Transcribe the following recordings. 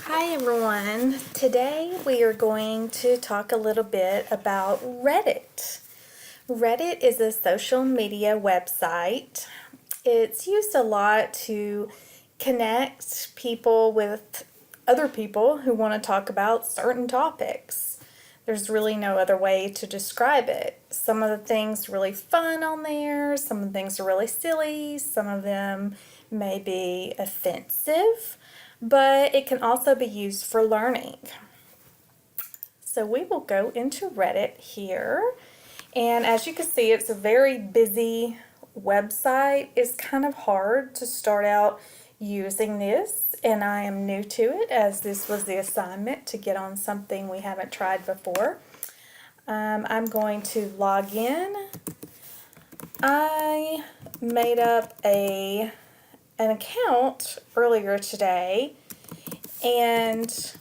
Hi everyone. Today we are going to talk a little bit about Reddit. Reddit is a social media website. It's used a lot to connect people with other people who want to talk about certain topics. There's really no other way to describe it. Some of the things are really fun on there, some of the things are really silly, some of them may be offensive, but it can also be used for learning. So we will go into Reddit here, and as you can see, it's a very busy website. It's kind of hard to start out using this, and I am new to it as this was the assignment to get on something we haven't tried before. I'm going to log in. I made up an account earlier today, and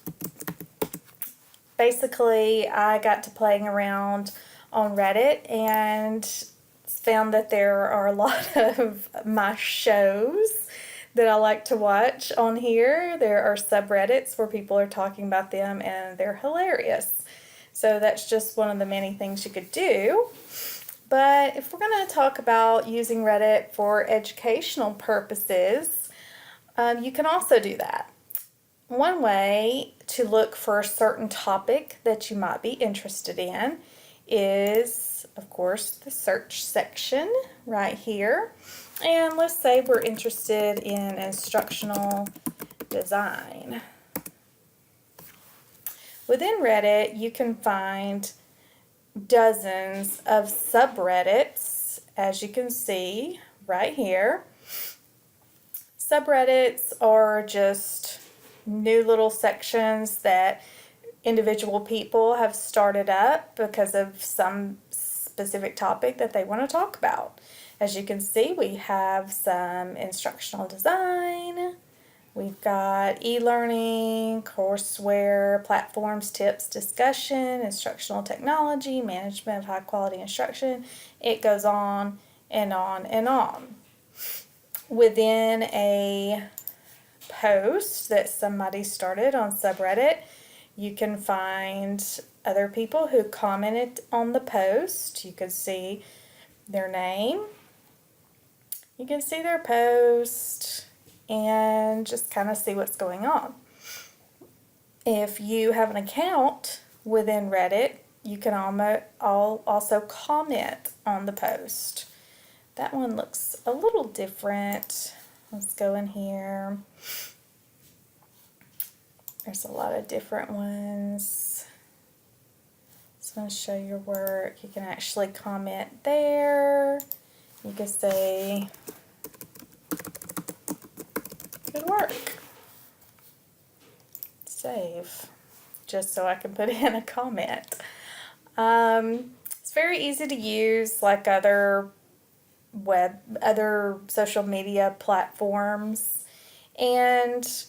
basically I got to playing around on Reddit and found that there are a lot of my shows that I like to watch on here. There are subreddits where people are talking about them and they're hilarious. So that's just one of the many things you could do. But if we're going to talk about using Reddit for educational purposes, you can also do that. One way to look for a certain topic that you might be interested in is, of course, the search section right here. And let's say we're interested in instructional design. Within Reddit, you can find dozens of subreddits, as you can see right here. Subreddits are just new little sections that individual people have started up because of some specific topic that they want to talk about. As you can see, we have some instructional design, we've got e-learning, courseware, platforms, tips, discussion, instructional technology, management of high quality instruction. It goes on and on and on. Within a post that somebody started on subreddit, you can find other people who commented on the post. You can see their name, you can see their post, and just kind of see what's going on. If you have an account within Reddit, you can also comment on the post. That one looks a little different. Let's go in here. There's a lot of different ones. Just want to show your work. You can actually comment there. You can say, good work. Save. Just so I can put in a comment. It's very easy to use, like other social media platforms, and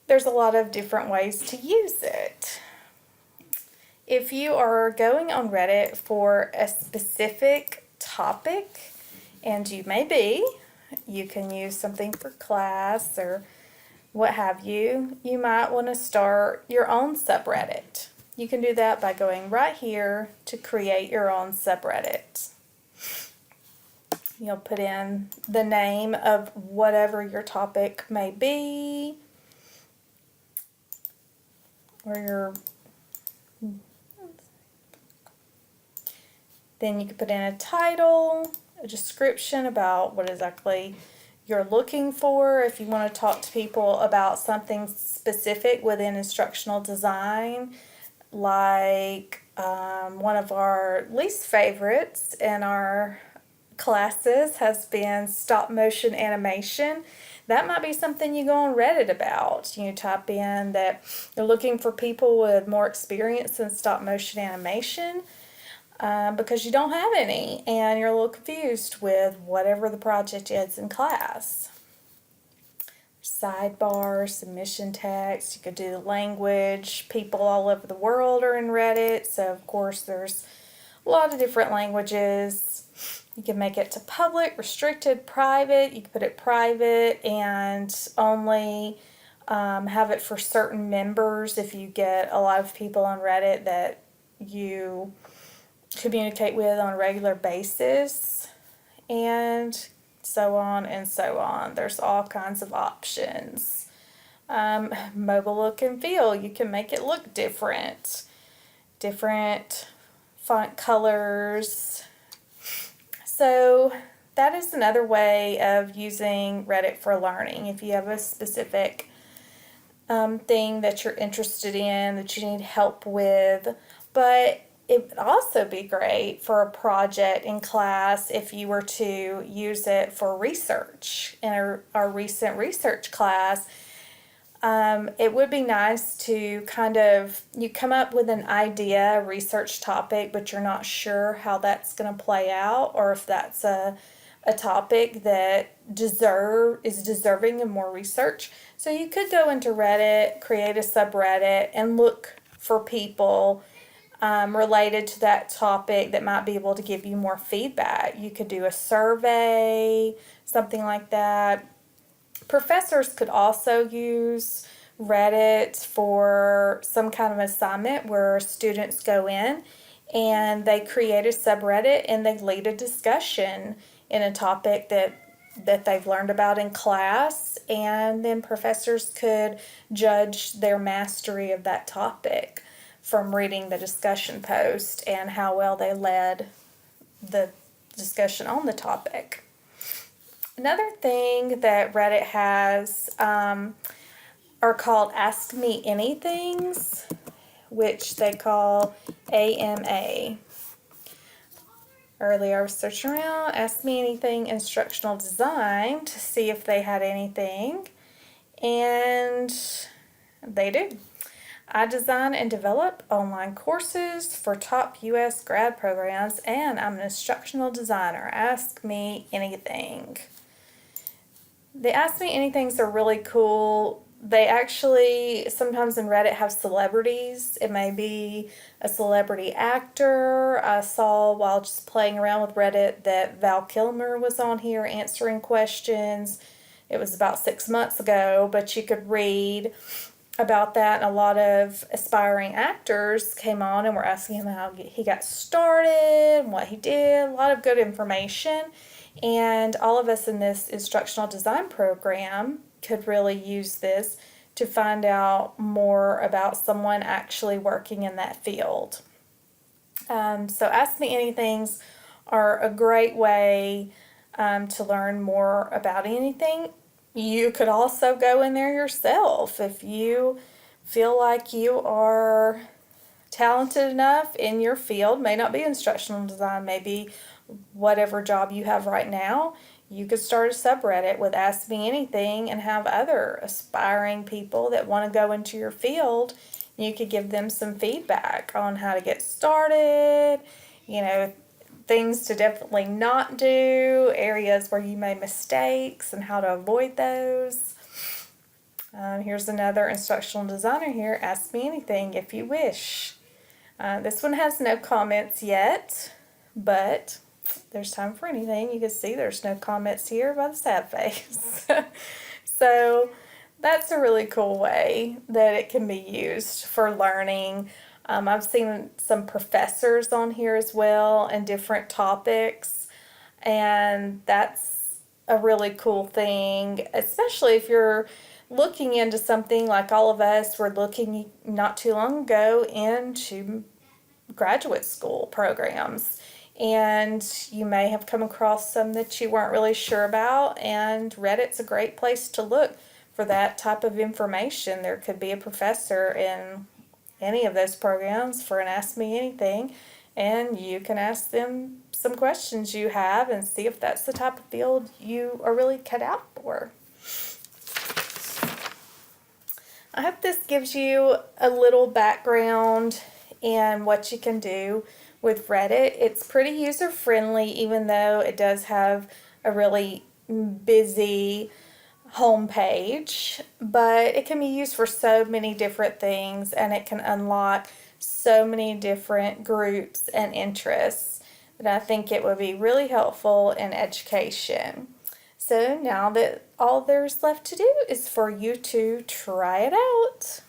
there's a lot of different ways to use it. If you are going on Reddit for a specific topic, and you may be, you can use something for class or what have you, you might want to start your own subreddit. You can do that by going right here to create your own subreddit. You'll put in the name of whatever your topic may be, then you can put in a title, a description about what exactly you're looking for. If you want to talk to people about something specific within instructional design, like one of our least favorites in our classes has been stop motion animation. That might be something you go on Reddit about. You type in that you're looking for people with more experience in stop motion animation because you don't have any and you're a little confused with whatever the project is in class. Sidebar, submission text, you could do the language. People all over the world are in Reddit, so of course there's a lot of different languages. You can make it to public, restricted, private. You can put it private and only have it for certain members if you get a lot of people on Reddit that you communicate with on a regular basis, and so on and so on. There's all kinds of options. Mobile look and feel, you can make it look different. Different font colors. So that is another way of using Reddit for learning. If you have a specific thing that you're interested in, that you need help with, but it would also be great for a project in class if you were to use it for research. In our recent research class, it would be nice to you come up with an idea, a research topic, but you're not sure how that's going to play out, or if that's a topic that is deserving of more research. So you could go into Reddit, create a subreddit, and look for people related to that topic that might be able to give you more feedback. You could do a survey, something like that. Professors could also use Reddit for some kind of assignment where students go in and they create a subreddit and they lead a discussion in a topic that they've learned about in class, and then professors could judge their mastery of that topic from reading the discussion post and how well they led the discussion on the topic. Another thing that Reddit has are called Ask Me Anythings, which they call AMA. Earlier I was searching around, Ask Me Anything Instructional Design to see if they had anything, and they do. I design and develop online courses for top U.S. grad programs, and I'm an instructional designer. Ask me anything. The Ask Me Anythings are really cool. They actually, sometimes in Reddit, have celebrities. It may be a celebrity actor. I saw while just playing around with Reddit that Val Kilmer was on here answering questions. It was about 6 months ago, but you could read about that, and a lot of aspiring actors came on and were asking him how he got started and what he did. A lot of good information. And all of us in this instructional design program could really use this to find out more about someone actually working in that field. So Ask Me Anythings are a great way to learn more about anything. You could also go in there yourself if you feel like you are talented enough in your field. May not be instructional design, maybe whatever job you have right now. You could start a subreddit with Ask Me Anything and have other aspiring people that want to go into your field. You could give them some feedback on how to get started, things to definitely not do, areas where you made mistakes and how to avoid those. Here's another instructional designer here. Ask me anything if you wish. This one has no comments yet, but there's time for anything. You can see there's no comments here by the sad face. So that's a really cool way that it can be used for learning. I've seen some professors on here as well and different topics, and that's a really cool thing, especially if you're looking into something like all of us were looking not too long ago into graduate school programs. And you may have come across some that you weren't really sure about, and Reddit's a great place to look for that type of information. There could be a professor in any of those programs for an Ask Me Anything, and you can ask them some questions you have and see if that's the type of field you are really cut out for. I hope this gives you a little background in what you can do with Reddit. It's pretty user-friendly, even though it does have a really busy homepage, but it can be used for so many different things, and it can unlock so many different groups and interests that I think it would be really helpful in education. So now that all there's left to do is for you to try it out.